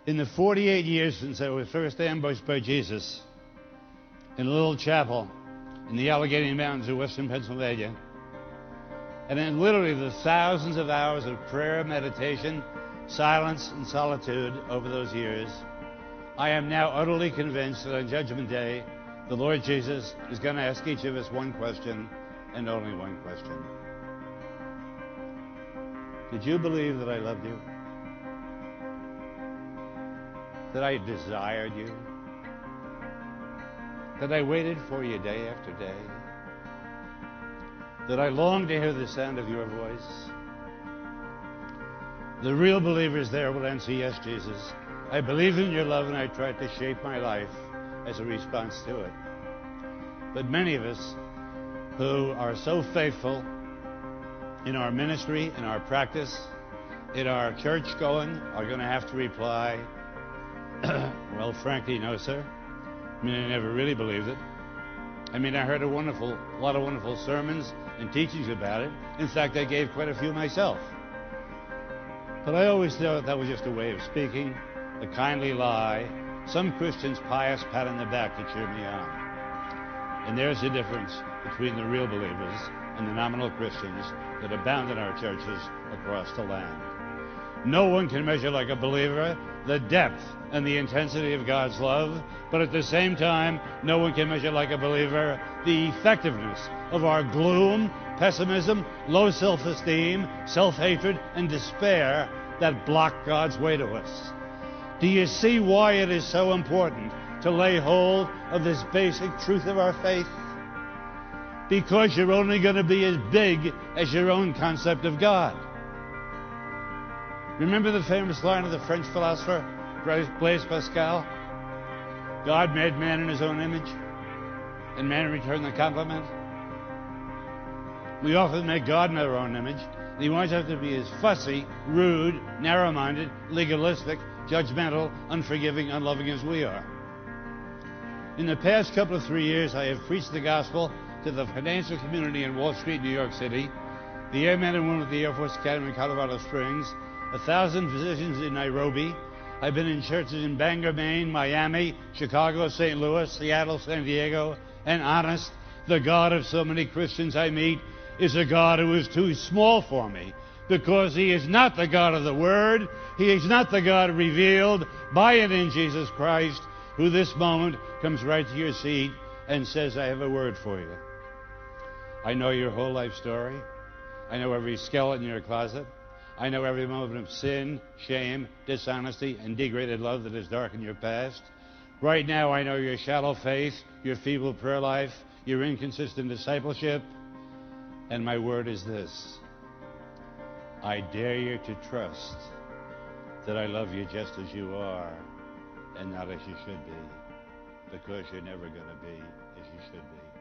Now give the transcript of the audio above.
In the 48 years since I was first ambushed by Jesus in a little chapel in the Allegheny Mountains of western Pennsylvania, and in literally the thousands of hours of prayer, meditation, silence, and solitude over those years, I am now utterly convinced that on Judgment Day, the Lord Jesus is going to ask each of us one question, and only one question. Did you believe that I loved you? That I desired you? That I waited for you day after day? That I longed to hear the sound of your voice? The real believers there will answer, yes, Jesus. I believe in your love, and I tried to shape my life as a response to it. But many of us who are so faithful in our ministry, in our practice, in our church going, are going to have to reply, well, frankly, no, sir. I mean, I never really believed it. I mean, I heard a lot of wonderful sermons and teachings about it. In fact, I gave quite a few myself. But I always thought that was just a way of speaking, a kindly lie, some Christian's pious pat on the back to cheer me on. And there's the difference between the real believers and the nominal Christians that abound in our churches across the land. No one can measure like a believer the depth and the intensity of God's love, but at the same time, no one can measure like a believer the effectiveness of our gloom, pessimism, low self-esteem, self-hatred, and despair that block God's way to us. Do you see why it is so important to lay hold of this basic truth of our faith? Because you're only going to be as big as your own concept of God. Remember the famous line of the French philosopher Blaise Pascal? God made man in his own image, and man returned the compliment. We often make God in our own image, and he wants us to be as fussy, rude, narrow-minded, legalistic, judgmental, unforgiving, unloving as we are. In the past couple of 3 years, I have preached the gospel to the financial community in Wall Street, New York City, the airmen and women at the Air Force Academy in Colorado Springs, 1,000 physicians in Nairobi. I've been in churches in Bangor, Maine, Miami, Chicago, St. Louis, Seattle, San Diego, and honest, the God of so many Christians I meet is a God who is too small for me, because he is not the God of the Word. He is not the God revealed by and in Jesus Christ, who this moment comes right to your seat and says, I have a word for you. I know your whole life story. I know every skeleton in your closet. I know every moment of sin, shame, dishonesty, and degraded love that has darkened your past. Right now, I know your shallow faith, your feeble prayer life, your inconsistent discipleship. And my word is this: I dare you to trust that I love you just as you are and not as you should be, because you're never going to be as you should be.